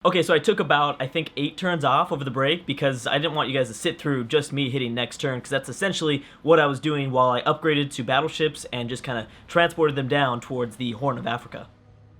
Okay, so I took about, I think, 8 turns off over the break because I didn't want you guys to sit through just me hitting next turn, because that's essentially what I was doing while I upgraded to battleships and just kind of transported them down towards the Horn of Africa.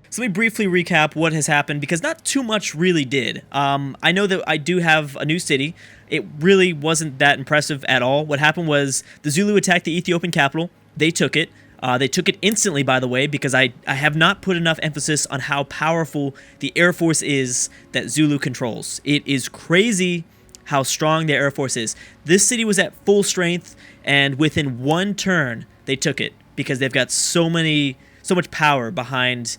So let me briefly recap what has happened, because not too much really did. I know that I do have a new city. It really wasn't that impressive at all. What happened was the Zulu attacked the Ethiopian capital. They took it. They took it instantly, by the way, because I have not put enough emphasis on how powerful the Air Force is that Zulu controls. It is crazy how strong their Air Force is. This city was at full strength, and within one turn, they took it because they've got so much power behind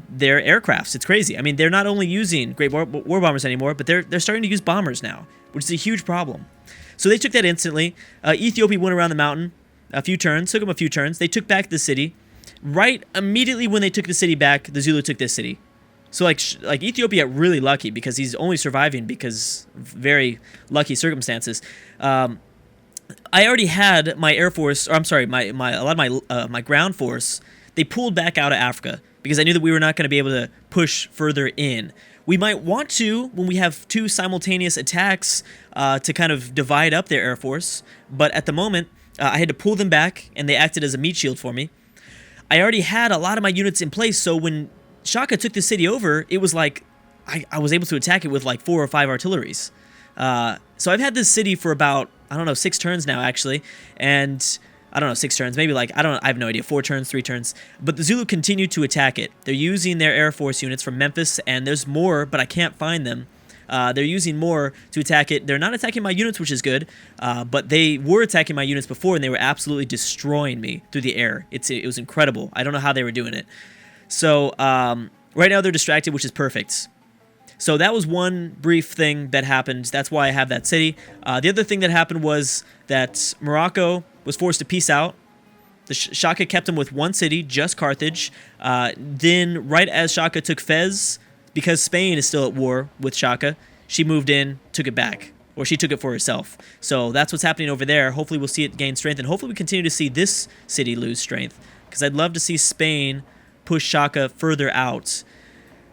their aircrafts. It's crazy. I mean, they're not only using great war bombers anymore, but they're starting to use bombers now, which is a huge problem. So they took that instantly. Ethiopia went around the mountain a few turns, took them a few turns. They took back the city. Right immediately when they took the city back, the Zulu took this city. So like Ethiopia got really lucky because he's only surviving because of very lucky circumstances. I already had my Air Force, or I'm sorry, a lot of my ground force. They pulled back out of Africa because I knew that we were not going to be able to push further in. We might want to when we have two simultaneous attacks to kind of divide up their Air Force, but at the moment, I had to pull them back, and they acted as a meat shield for me. I already had a lot of my units in place, so when Shaka took the city over, it was like I was able to attack it with like 4 or 5 artilleries. So I've had this city for about, I don't know, 6 turns now, actually, and I don't know, 6 turns, maybe like, I have no idea, 4 turns, 3 turns, but the Zulu continued to attack it. They're using their Air Force units from Memphis, and there's more, but I can't find them. They're using more to attack it. They're not attacking my units, which is good, but they were attacking my units before, and they were absolutely destroying me through the air. It was incredible. I don't know how they were doing it. So right now they're distracted, which is perfect. So that was one brief thing that happened. That's why I have that city. The other thing that happened was that Morocco was forced to peace out. The Shaka kept them with one city, just Carthage. Then right as Shaka took Fez, because Spain is still at war with Shaka, she moved in, took it back, or she took it for herself. So that's what's happening over there. Hopefully we'll see it gain strength, and hopefully we continue to see this city lose strength, because I'd love to see Spain push Shaka further out.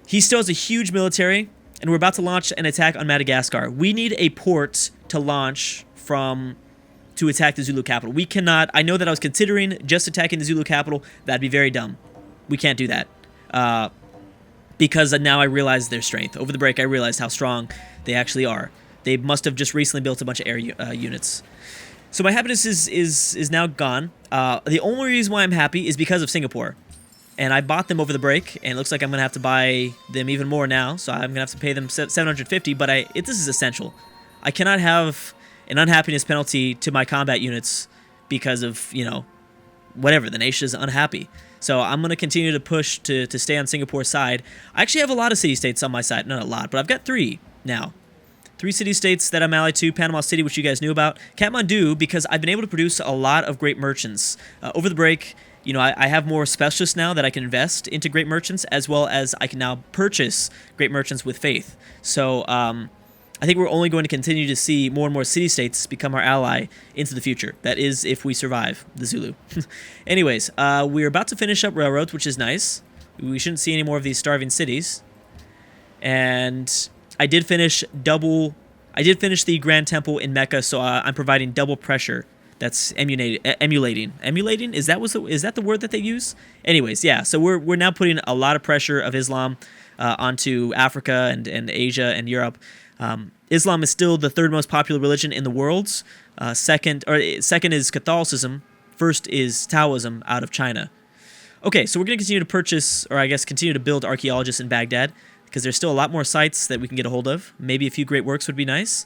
He still has a huge military, and we're about to launch an attack on Madagascar. We need a port to launch from to attack the Zulu capital. We cannot. I know that I was considering just attacking the Zulu capital. That'd be very dumb. We can't do that. Because now I realize their strength. Over the break, I realized how strong they actually are. They must have just recently built a bunch of air units. So my happiness is now gone. The only reason why I'm happy is because of Singapore. And I bought them over the break, and it looks like I'm going to have to buy them even more now. So I'm going to have to pay them $750, but this is essential. I cannot have an unhappiness penalty to my combat units because of, whatever, the nation is unhappy. So I'm going to continue to push to stay on Singapore's side. I actually have a lot of city-states on my side. Not a lot, but I've got 3 now. 3 city-states that I'm allied to. Panama City, which you guys knew about. Kathmandu, because I've been able to produce a lot of great merchants. Over the break, I have more specialists now that I can invest into great merchants, as well as I can now purchase great merchants with faith. So I think we're only going to continue to see more and more city-states become our ally into the future. That is, if we survive the Zulu. Anyways, we're about to finish up railroads, which is nice. We shouldn't see any more of these starving cities. And I did finish the Grand Temple in Mecca, so I'm providing double pressure. That's emulating. Emulating? Is that the word that they use? Anyways, yeah. So we're now putting a lot of pressure of Islam onto Africa and Asia and Europe. Islam is still the 3rd most popular religion in the world. Second is Catholicism. First is Taoism out of China. Okay, so we're going to continue to purchase, or I guess continue to build archaeologists in Baghdad, because there's still a lot more sites that we can get a hold of. Maybe a few great works would be nice.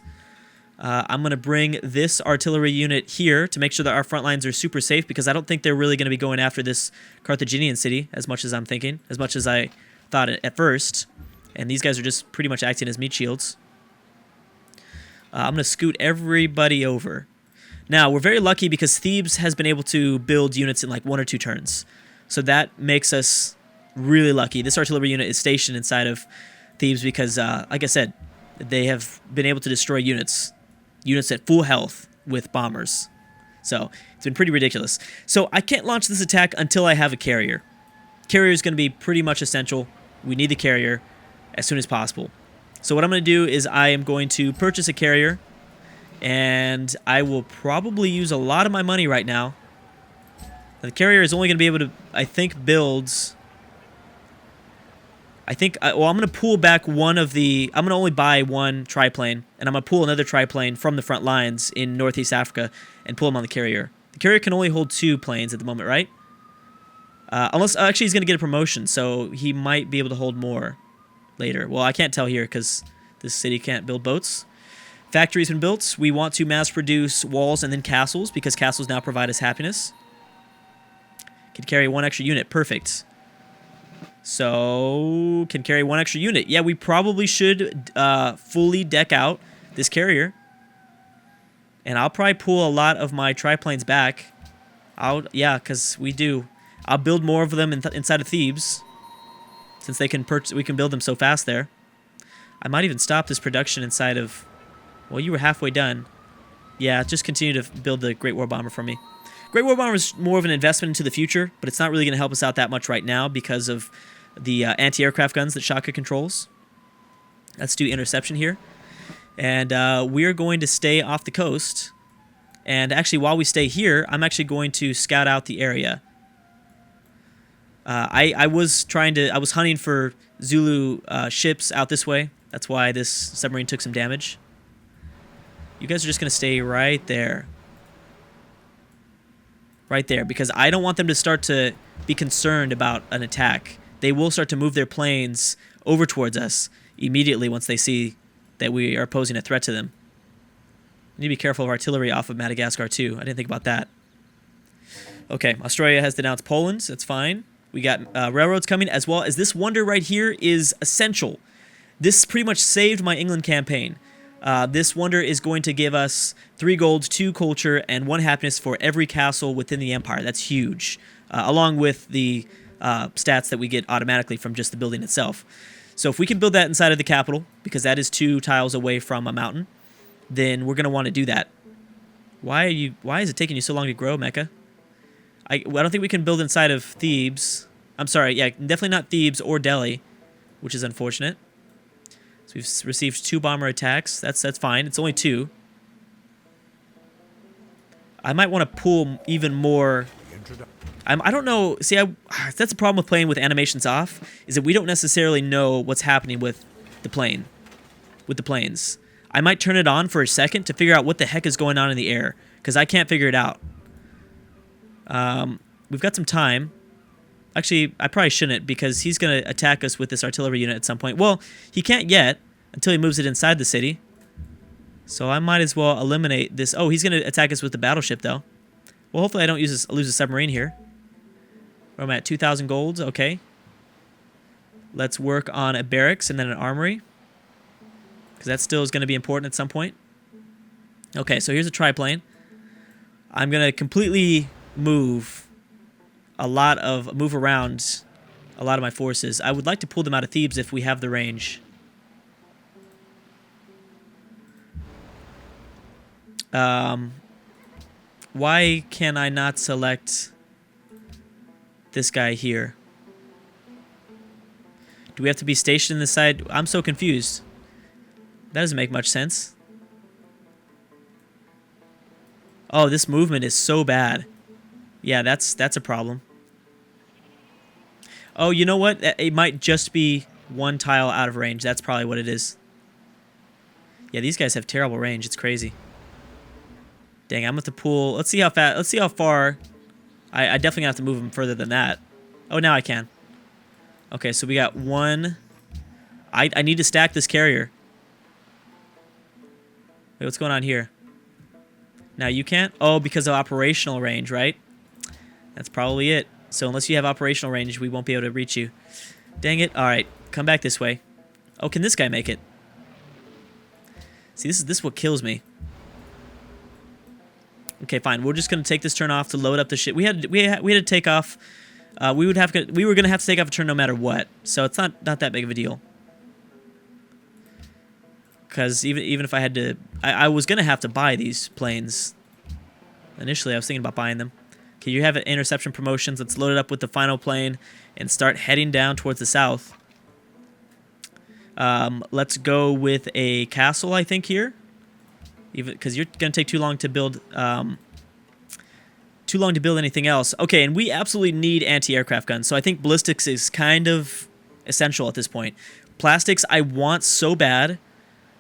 I'm going to bring this artillery unit here to make sure that our front lines are super safe, because I don't think they're really going to be going after this Carthaginian city as much as I'm thinking, as much as I thought at first. And these guys are just pretty much acting as meat shields. I'm going to scoot everybody over. Now, we're very lucky because Thebes has been able to build units in like 1 or 2 turns. So that makes us really lucky. This artillery unit is stationed inside of Thebes because, like I said, they have been able to destroy units at full health with bombers. So it's been pretty ridiculous. So I can't launch this attack until I have a carrier. Carrier is going to be pretty much essential. We need the carrier as soon as possible. So what I'm going to do is I am going to purchase a carrier, and I will probably use a lot of my money right now. The carrier is only going to be able to, I think, builds... well, I'm going to pull back one of the... I'm going to only buy one triplane, and I'm going to pull another triplane from the front lines in Northeast Africa and pull them on the carrier. The carrier can only hold 2 planes at the moment, right? Unless... Actually, he's going to get a promotion, so he might be able to hold more later. Well, I can't tell here because this city can't build boats. Factory's been built. We want to mass produce walls and then castles because castles now provide us happiness. Can carry 1 extra unit. Perfect. So, can carry 1 extra unit. Yeah, we probably should fully deck out this carrier. And I'll probably pull a lot of my triplanes back. Yeah, because we do. I'll build more of them inside of Thebes, since they can we can build them so fast there. I might even stop this production inside of... Well, you were halfway done. Yeah, just continue to build the Great War Bomber for me. Great War Bomber is more of an investment into the future, but it's not really going to help us out that much right now because of the anti-aircraft guns that Shaka controls. Let's do interception here. And we're going to stay off the coast. And actually, while we stay here, I'm actually going to scout out the area. I was hunting for Zulu ships out this way. That's why this submarine took some damage. You guys are just going to stay right there. Right there, because I don't want them to start to be concerned about an attack. They will start to move their planes over towards us immediately once they see that we are posing a threat to them. We need to be careful of artillery off of Madagascar too. I didn't think about that. Okay, Australia has denounced Poland. That's fine. We got railroads coming, as well as this wonder right here is essential. This pretty much saved my England campaign. This wonder is going to give us 3 gold, 2 culture, and 1 happiness for every castle within the empire. That's huge, along with the stats that we get automatically from just the building itself. So if we can build that inside of the capital, because that is 2 tiles away from a mountain, then we're going to want to do that. Why is it taking you so long to grow, Mecca? I don't think we can build inside of Thebes. I'm sorry, yeah, definitely not Thebes or Delhi, which is unfortunate. So we've received 2 bomber attacks. That's fine. It's only 2. I might want to pull even more. I don't know. See, that's the problem with playing with animations off, is that we don't necessarily know what's happening with the plane, with the planes. I might turn it on for a second to figure out what the heck is going on in the air, because I can't figure it out. We've got some time. Actually, I probably shouldn't, because he's going to attack us with this artillery unit at some point. Well, he can't yet until he moves it inside the city. So I might as well eliminate this. Oh, he's going to attack us with the battleship, though. Well, hopefully I don't lose a submarine here. Where am I at? 2,000 golds. Okay. Let's work on a barracks and then an armory, because that still is going to be important at some point. Okay, so here's a triplane. I'm going to completely move around a lot of my forces. I would like to pull them out of Thebes if we have the range. Why can I not select this guy here? Do we have to be stationed in this side? I'm so confused. That doesn't make much sense. Oh, this movement is so bad. Yeah, that's a problem. Oh, you know what? It might just be 1 tile out of range. That's probably what it is. Yeah, these guys have terrible range. It's crazy. Dang, I'm going to have to pull. Let's see how fast. Let's see how far. I definitely have to move them further than that. Oh, now I can. Okay, so we got 1. I need to stack this carrier. Wait, what's going on here? Now you can't? Oh, because of operational range, right? That's probably it. So unless you have operational range, we won't be able to reach you. Dang it. All right, come back this way. Oh, can this guy make it? See, this is what kills me. Okay, fine. We're just gonna take this turn off to load up the ship. We had to take off. We were gonna have to take off a turn no matter what. So it's not that big of a deal. Because even if I had to, I was gonna have to buy these planes. Initially, I was thinking about buying them. Okay, you have interception promotions. Let's load it up with the final plane and start heading down towards the south. Let's go with a castle, I think, here. Even because you're going to take too long to build anything else. Okay, and we absolutely need anti-aircraft guns. So I think ballistics is kind of essential at this point. Plastics I want so bad,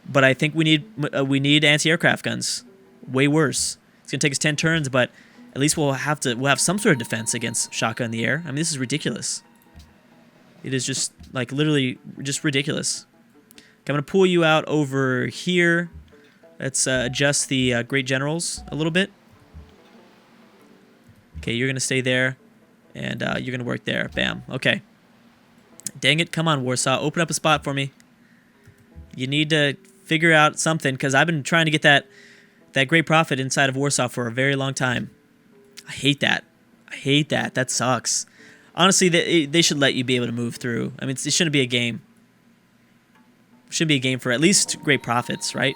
but I think we need anti-aircraft guns. Way worse. It's going to take us 10 turns, but at least we'll have some sort of defense against Shaka in the air. I mean, this is ridiculous. It is just like literally just ridiculous. Okay, I'm going to pull you out over here. Let's adjust the great generals a little bit. Okay, you're going to stay there, and you're going to work there. Bam. Okay. Dang it. Come on, Warsaw. Open up a spot for me. You need to figure out something, because I've been trying to get that great profit inside of Warsaw for a very long time. I hate that. I hate that. That sucks. Honestly, they should let you be able to move through. I mean, it shouldn't be a game. It shouldn't be a game for at least great profits, right?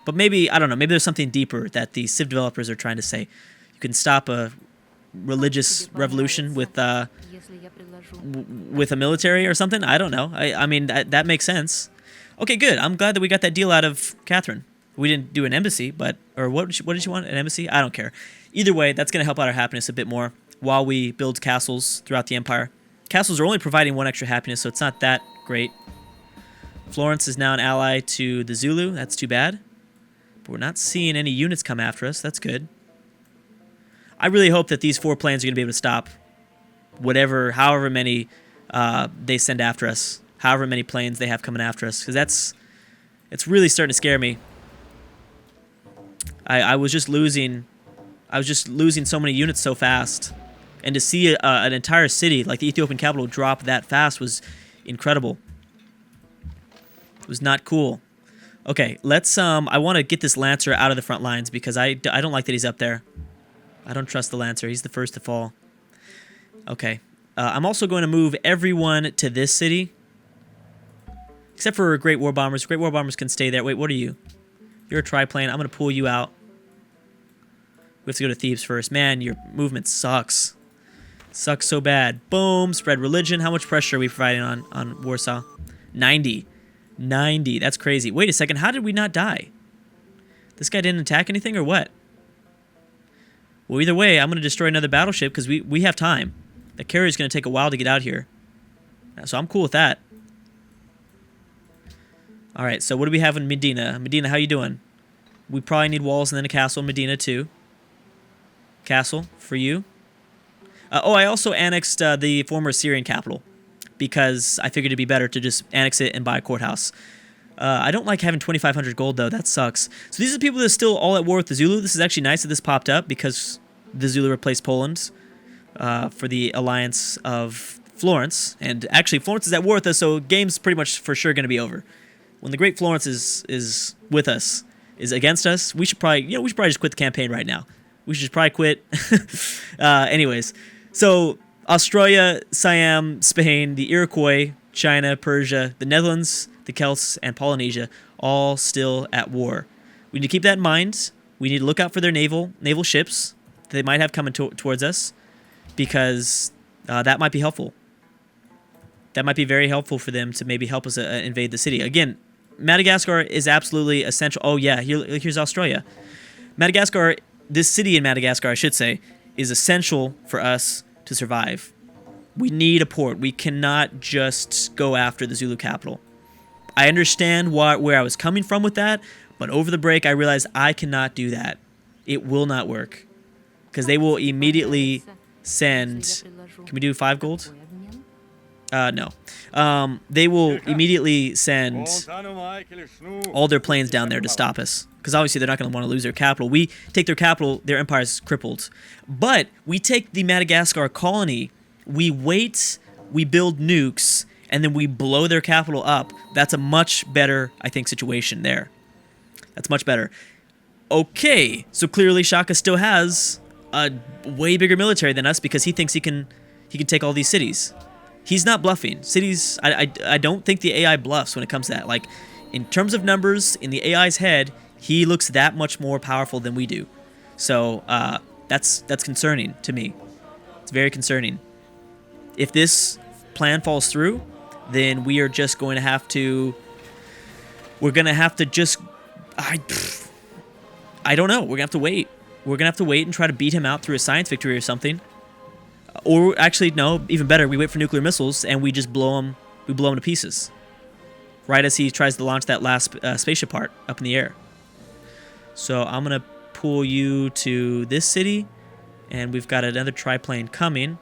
But maybe, I don't know, maybe there's something deeper that the Civ developers are trying to say. You can stop a religious revolution with a military or something. I don't know. I mean, that makes sense. Okay, good. I'm glad that we got that deal out of Catherine. We didn't do an embassy, or what did you want? An embassy? I don't care. Either way, that's going to help out our happiness a bit more while we build castles throughout the empire. Castles are only providing 1 extra happiness, so it's not that great. Florence is now an ally to the Zulu. That's too bad. But we're not seeing any units come after us. That's good. I really hope that these 4 planes are going to be able to stop however many they send after us, however many planes they have coming after us, because it's really starting to scare me. I was just losing so many units so fast, and to see an entire city like the Ethiopian capital drop that fast was incredible. It was not cool. Okay, let's I want to get this Lancer out of the front lines, because I don't like that he's up there. I don't trust the Lancer. He's the first to fall. Okay. I'm also going to move everyone to this city. Except for Great War Bombers. Great War Bombers can stay there. Wait, what are you? You're a triplane. I'm going to pull you out. We have to go to Thebes first. Man, your movement sucks. Sucks so bad. Boom. Spread religion. How much pressure are we providing on Warsaw? 90. 90. That's crazy. Wait a second. How did we not die? This guy didn't attack anything or what? Well, either way, I'm going to destroy another battleship because we have time. The carrier's going to take a while to get out here. So I'm cool with that. All right, so what do we have in Medina? Medina, how you doing? We probably need walls and then a castle in Medina too. Castle for you. I also annexed the former Syrian capital because I figured it'd be better to just annex it and buy a courthouse. I don't like having 2,500 gold, though. That sucks. So these are the people that are still all at war with the Zulu. This is actually nice that this popped up because the Zulu replaced Poland for the alliance of Florence. And actually, Florence is at war with us, so game's pretty much for sure going to be over. When the Great Florence is with us, is against us, we should probably just quit the campaign right now. We should just probably quit. Anyways, so Australia, Siam, Spain, the Iroquois, China, Persia, the Netherlands, the Celts, and Polynesia, all still at war. We need to keep that in mind. We need to look out for their naval ships that they might have coming towards us, because that might be helpful. That might be very helpful for them to maybe help us invade the city. Again, Madagascar is absolutely essential. Oh, yeah, here's Australia. Madagascar, this city in Madagascar, I should say, is essential for us to survive. We need a port. We cannot just go after the Zulu capital. I understand where I was coming from with that, but over the break, I realized I cannot do that. It will not work, because they will immediately send... Can we do 5 gold? No. They will immediately send all their planes down there to stop us, because obviously they're not going to want to lose their capital. We take their capital, their empire's crippled. But we take the Madagascar colony, we wait, we build nukes, and then we blow their capital up. That's a much better, I think, situation there. That's much better. Okay, so clearly Shaka still has a way bigger military than us because he thinks he can take all these cities. He's not bluffing. Cities, I don't think the AI bluffs when it comes to that. Like, in terms of numbers, in the AI's head, he looks that much more powerful than we do. So, that's concerning to me. It's very concerning. If this plan falls through, then we are just going to have to... We're going to have to just... I don't know. We're going to have to wait. We're going to have to wait and try to beat him out through a science victory or something. Or actually, no, even better, we wait for nuclear missiles and we just blow him to pieces. Right as he tries to launch that last spaceship part up in the air. So I'm going to pull you to this city, and we've got another triplane coming.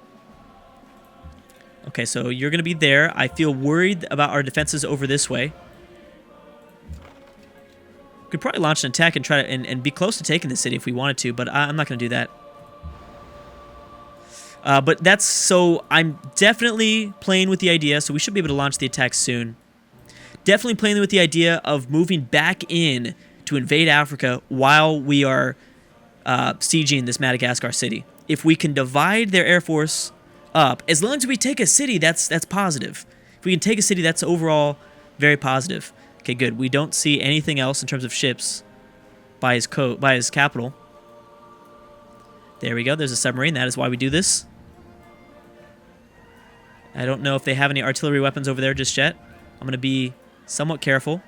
Okay, so you're going to be there. I feel worried about our defenses over this way. Could probably launch an attack and try to and be close to taking the city if we wanted to, but I'm not going to do that. But that's so I'm definitely playing with the idea, so we should be able to launch the attack soon. Definitely playing with the idea of moving back in to invade Africa while we are sieging this Madagascar city. If we can divide their air force up, as long as we take a city, that's positive. If we can take a city, that's overall very positive. Okay, good. We don't see anything else in terms of ships by his capital. There we go. There's a submarine. That is why we do this. I don't know if they have any artillery weapons over there just yet. I'm going to be somewhat careful.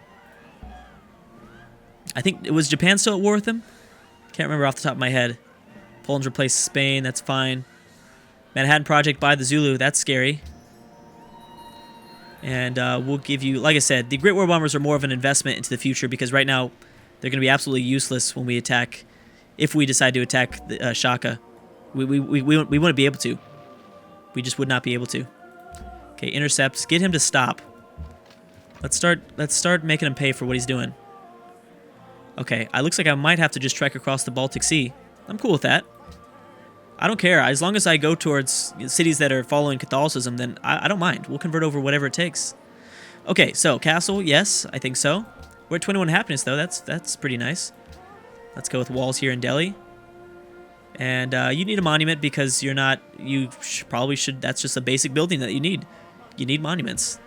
I think it was Japan still at war with them. Can't remember off the top of my head. Poland's replaced Spain. That's fine. Manhattan Project by the Zulu. That's scary. And we'll give you, like I said, the Great War Bombers are more of an investment into the future because right now they're going to be absolutely useless when we attack. If we decide to attack the, Shaka, we wouldn't be able to. We just would not be able to. Okay, intercepts. Get him to stop. Let's start making him pay for what he's doing. Okay, it looks like I might have to just trek across the Baltic Sea. I'm cool with that. I don't care. As long as I go towards cities that are following Catholicism, then I don't mind. We'll convert over whatever it takes. Okay, so castle, yes, I think so. We're at 21 happiness, though. That's pretty nice. Let's go with walls here in Delhi. And you need a monument because you're not... probably should... That's just a basic building that you need. You need monuments.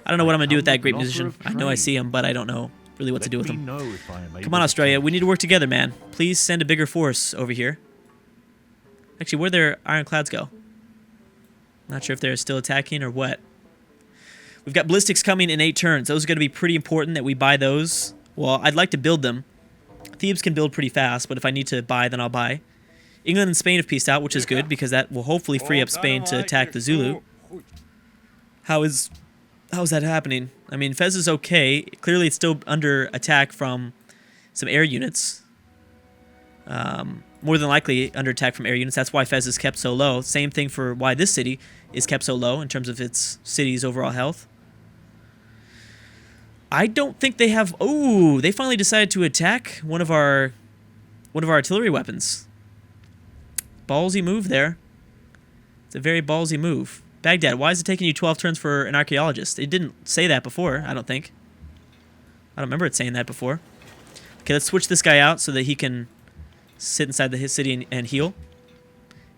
I don't know what I'm going to do with that great musician. I know I see him, but I don't know really what to do with him. Come on, Australia. We need to work together, man. Please send a bigger force over here. Actually, where'd their ironclads go? Not sure if they're still attacking or what. We've got ballistics coming in 8 turns. Those are going to be pretty important that we buy those. Well, I'd like to build them. Thebes can build pretty fast, but if I need to buy, then I'll buy. England and Spain have peaced out, which is good, because that will hopefully free up Spain to attack the Zulu. How is that happening? I mean, Fez is okay. Clearly, it's still under attack from some air units. More than likely under attack from air units. That's why Fez is kept so low. Same thing for why this city is kept so low in terms of its city's overall health. I don't think they have... Oh, they finally decided to attack one of our artillery weapons. Ballsy move there. It's a very ballsy move. Baghdad, why is it taking you 12 turns for an archaeologist? It didn't say that before, I don't think. I don't remember it saying that before. Okay, let's switch this guy out so that he can sit inside his city and heal.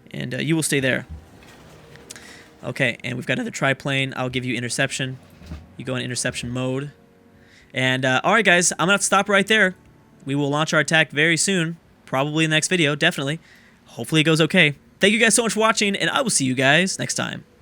And you will stay there. Okay, and we've got another triplane. I'll give you interception. You go in interception mode. And, alright guys, I'm going to have to stop right there. We will launch our attack very soon. Probably in the next video, definitely. Hopefully it goes okay. Thank you guys so much for watching, and I will see you guys next time.